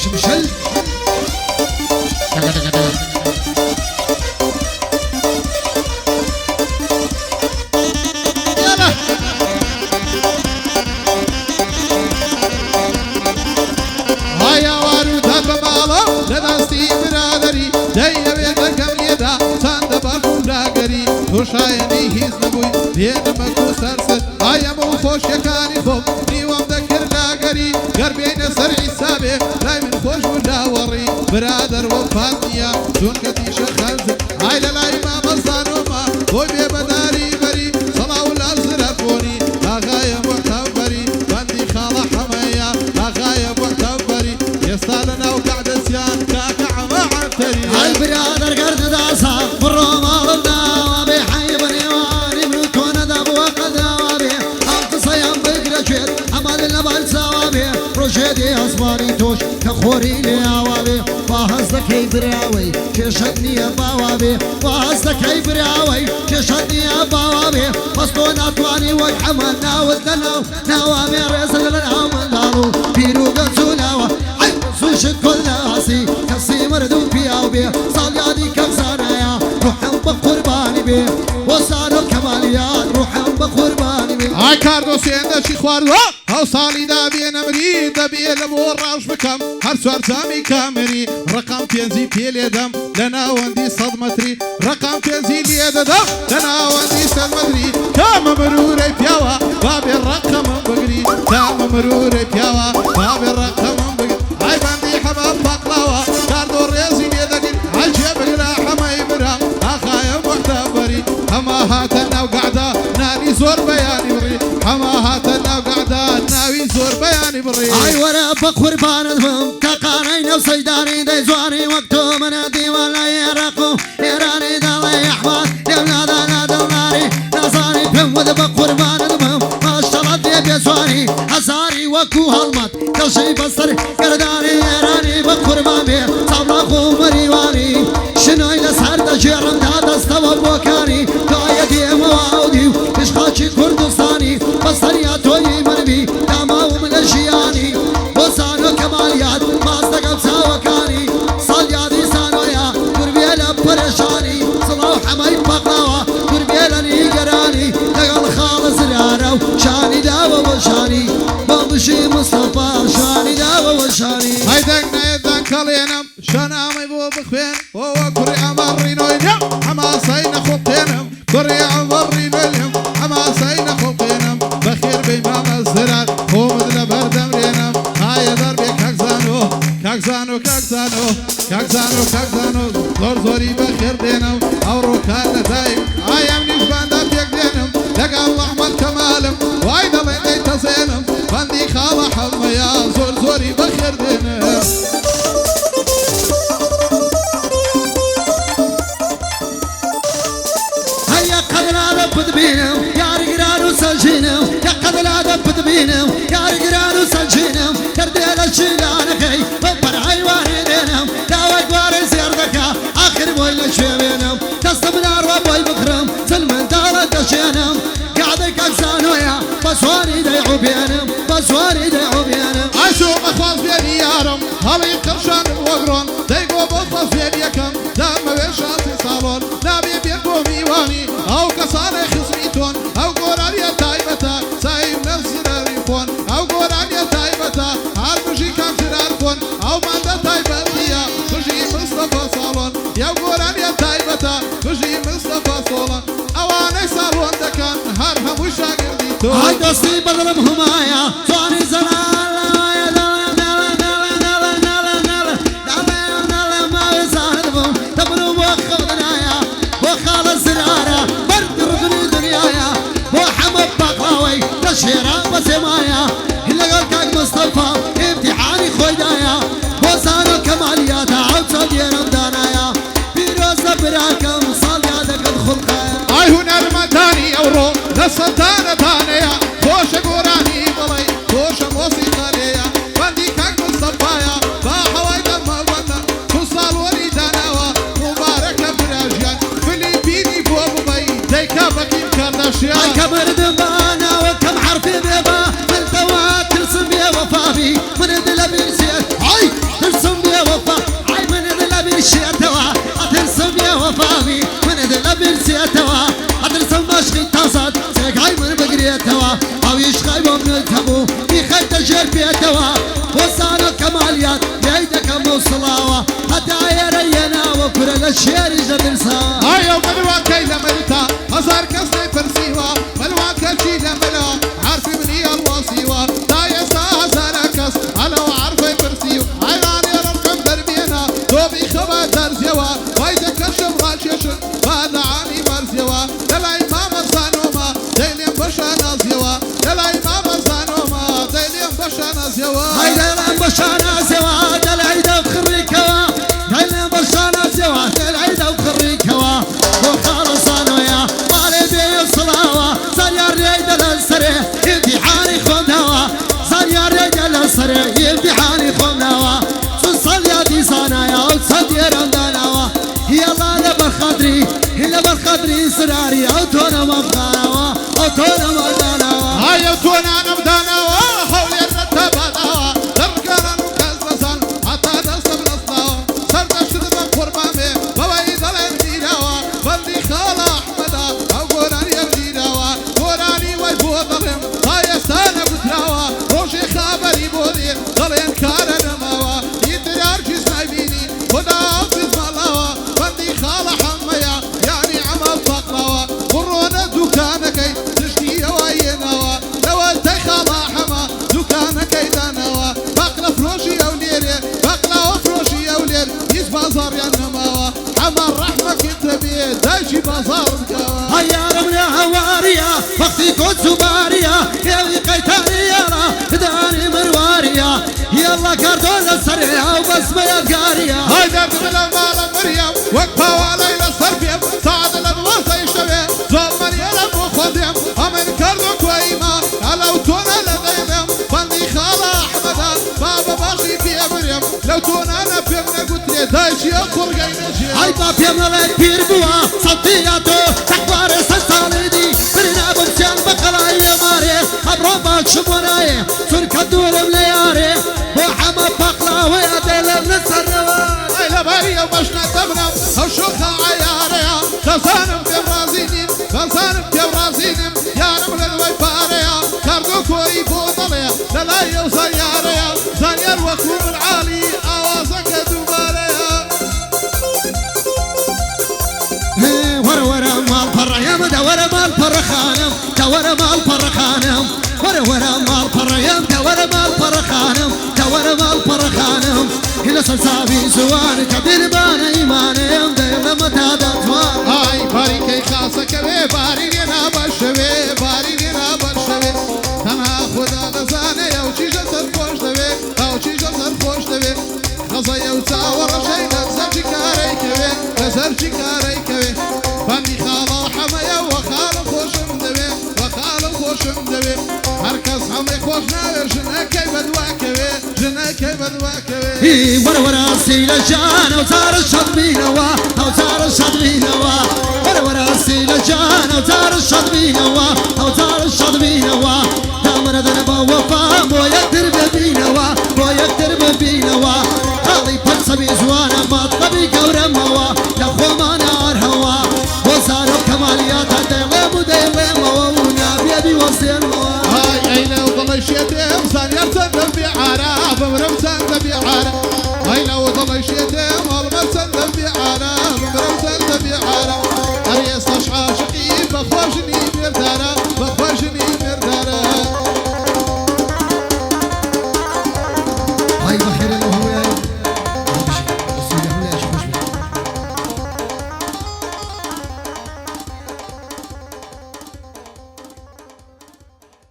شمشل وشايني هيز نبوي بين مكو سرسد ايام وخوش يكاني خوب نيوام ذكر لاقري قربين سرعي سابي لاي من خوش ولا وري برادر وفاتنيا شون كتيش خلزي هاي لاي ما مصانو ما بوي بيبداري بري صلاة ولا زرفوني اغايا معتبري بندي خالة حمايا اغايا معتبري يستالنا وقعد سيان كاكع ما عتري هاي برادر قرد داسا بروما ضدنا روشدي أصباري توش كخوري لي عوابي وهزدك هي براوي كشدني باوابي وهزدك هي براوي كشدني باوابي مسكون أطواني وجحمنا ودنا نوامي رزق الأمن دارو بيرو قصونا عي سوش كل ناسي كسي مردو بياوبي صاليادي كمسانايا روحهم بقرباني بي وصاروا كماليات روحهم بقرباني بي هاي كاردو سيندا شي خوارو هاو صالي دابي نمري دابي لبور راوش بكم هر سوار زامي كامري رقم تنزي بيلي دم لنا وندي صدمتري رقم تنزي لي دم لنا وندي صدمتري كام مروري بياوا باب الرقم بقري كام مروري بياوا باب الرقم بقري هاي باندي حباب بقلاوا كاردو ريزي بيدقل عجب لا حماي برا اخايا معتبري هما هاتنا وقعدا ناني زور بياني بري هما هاتنا وقعدا ناوي زور بياني بري اي ورا بقربان ذم كقانين وسيداني دي زواني وقتو منادي ولا يرقو يراني دالي احمد يمنا دانا دلاري نصاني بهم وذ بقربان ذم ما اشتغلت يبي زواني هزاري وكو هالمت كل شي بصري قرداني يراني بقربان بي صبلاقو مريواني شنوي لسهر دجيرم داد استوى بوكاني قايدي مواودي اشخاصي كردستاني بصريا توي مربي داما ومن الجياني وصانو كماليات مازدقم ساوكاني صاليادي سانويا قربيلا برشاني صلاو حماي بقلاوة قربيلا نيقراني لقل خالص رارو شاني داوة وشاني بمشي مصطفى شاني داوة وشاني هيدقنا يدن كلينم شنامي بو بخوين هو كري عمري نوينم حما سينا خطينم كري عمري نوينم حما سينا خطينم بخير بإمام الزرار هو مدل بردم لينم هاي ضربي كاكزانو كاكزانو كاكزانو كاكزانو كاكزانو زور زوري بخير دينم او روكان نتايم هاي امنيش باندا بيك دينم لقى الله احمد كمالم وايد الله اني تزينم بندي خالة حميا زور زوري بخير دينم هيا قدر هذا بدبينم يا رجران وسجينم يا قدر هذا بدبينم يا رجران وسجينم كرديل الشيلان خي ببر حيواني دينم داوي قواري زيردك اخر بويل شوينم تستبنا ربوي بكرم سلمن دار دشينم قاعدك اجسانويا بسواني ديعو بينم بسواني ديعو بينم عشو اخواز بيني يارم هلي قرشان وقرون ديقو بطلس بيني كم دام بيشاتي صالون نابي بيكو ميواني او كساني خصميتون او قرانيا تايبتا سايب نفسي ريفون او قرانيا تايبتا عالبجي كان جرارفون او ماندا تايبتيا بجي مصطفى صالون يا قرانيا تايبتا بجي مصطفى صالون اواني صالون دكان هرهم وشاقر ديتون هاي دوستي بدلم همايا صاني زلال شيران بسمايا إلا قلقاك مصطفى امتحاني خويدايا وصانو كماليات عوصة دينم دانايا بيروزة براكم صاليادك الخلقايا اي هنر مداني اورو نصدانة دانيا خوش قراني بلي خوش موسيقى ليا بندي كاك مصطفايا باحواي دم الوطن كسال ولي داناوا مباركة براجيان فيليبيني بوابو بي ديكا بكيم كارداشيان هاي كبر دمانا وكم حرف بيبا من توات ترسم يا وفافي من دل بيرسي هاي ترسم شێری دەدرسا ئایا ملوانکەی لە ملتا هەزار کەس نەیپرسیوە ملوانکەچی لە ملا عارفی منی هەڵواسیوە تا ئێستا هەزارە کەس هەلەو عارفەی پرسی و ئایوانی ڕقم دەربێنە تۆ بیخەبە دەرزیەوە وای دەکەشم ڕاکێشن بادەعامی بەرزیەوە دەلای مامەزانۆمە دەیلێم بەشە نازیەوە دەلای مامەزانۆمە دەیلێم بەشە نازیەوە دەیلێم بەشە نازیەوە دەلای دەوخڕیکەوە دەیلێم بەشە نازیەوە دەلای دەوخڕیکەوە بۆ خاڵەزانۆیە ماڵێ بێ سڵاوە زانیار ڕێیدە لە سەرێ ئیمتیحانی خۆم داوە زانیار ڕێیدە لە سەرێ ئیمتیحانی خۆم داوە چون سەڵیاتی زانایە و چەند ئێرەم داناوە هیەڵا لەبەر خەدری سراری ئەو تۆ نەمەمداناوە ئەو تۆ نەمەداناوە ئایا تۆ نانەمداناوە هەولێر نەتەباداوە دەڕگەڕن و کەس بەزان هەتا دەستم لەستاوە سەردەشت بە قوربامێ بەوەی دەڵێن بیراوە بەندی خاڵە ئەحمەدا ئەو گۆرانیە بیراوە گۆرانی وای بۆ دەڵێم تا ئێستا نەگوتراوە ڕۆژێ خابەری بۆ دێ دەڵێن کارە نەماوە ئیترارکیش نایبینی خدا حافظ ماڵاوە بەندی خاڵە حەمەیە یعنی عەمەڵ فەقراوە بڕۆنە دوکانەکەی تشتی ئەوە یێناوە لەوەلتەی خاڵە حەمە دوکانەکەی داناوە بەقرە فرۆشی ئەو لێرێ بەقلاوە فرۆشی ئەو لێر هیچ بازاڕیان نەماوە ئەمە ڕەحمەکێتە بێ دایکی بازاڕ بکەوە هەیارم لە هەواریە وەختی کۆچ و باریە هێڵی قەیتاریەڵە دانی مرواریە هێڵە کاردۆ لە سەرێ ئەو بەسمە یادگاریە هەی دەردم لە ماڵە مریەم وەک پاوانەی لەسەر بێم ساعدە لە دوازدەی شەوێ زۆر مەریەرە بۆ خۆ دێم ئەمن کردو کوێیمە ئەلەو تۆنە لە دەیدەم بەندی خاڵە ئەحمەدا بابە باشی پێبرێم لەو تۆنانە پێم نەگوترێ دایکیە قوڕگەی نەژێ ئەی با پێم نەڵێ پیر بووە سەڵتیە تۆ تەقوارێ سەد ساڵی دی برنا بچیان بە قەڵای لێمارێ ئەمڕۆ باکشم وەنایێ چونکە دوورم لە یارێ بۆ حەمە پەقلاوەیە دەیلێم لەسەرەوە ئەی لەباری ئەو بەشنە دەبنم ئەو شۆخە عەیارەیە دەزانم پێم ڕازی نین دەزانم پێم ڕازی نیم یارم لە دوای پارەیە کاردۆ کۆی بۆ دەڵێ لەلای ئەو زانیارەیە زانیار وەکو من عالی ئاوازەکە دووبارەیە وەرە وەرە ماڵ پەڕەیەم دەوەرە ماڵ پەڕەخانم دەوەرە ماڵ پەڕەخانم وەرە وەرە ماڵ پەڕەیەم دەوەرە ماڵ پەڕەخانم دەوەرە ماڵ پەڕەخانم لەسەر چاوی زوانە کە بیربانە ئیمانەیەم دەیڵەمە تا دەتوان ئای باریکەی خاسەکەوێ باری لێنا بەشەوێ باری لێنا بەشەوێ تەنها خوددا دەزانێ ئەو چیژە سەرخۆش دەوێ ئەو چیژە سەرخۆش دەوێ خەزای ئەو چاوەڕەشەی لەسەرچی کارەیکەوێ لەسەرچی کارەیکەوێ بەندی خاڵە حەمەیە وە خاڵە خۆشم دەوێ وە خاڵە خۆشم دەوێ هەرکەس هەمێ خۆش ناوێ ژنەکەی بەدواکەوێ ژنەکەی بەدواکەوێ وەرە وەرە سی لە جان ئەو جارە شەدبینەوە ئەو جارە شەدبینەوە وەرە وەرە سی لە جان ئەو جارە شەدبینەوە ئەو جارە شەدبینەوە دامەرە دەنەبە وەفام بۆ یەکتر ببینەوە بۆ یەکتر ببینەوە خاڵی پەنسەبی جوانە ماتڵەبی گەورەمەوە لە خۆمانە ئارهەوە بۆ زارۆ کەمالیاتە دەیڵێم و دەیڵێمەوە و نابێبی وەسێنەوە ئای ئەینە و دڵی شێتێم زانیار چەندە بێعارە بەورەم چەندە بێعارە ئەینە و دڵی شێتێم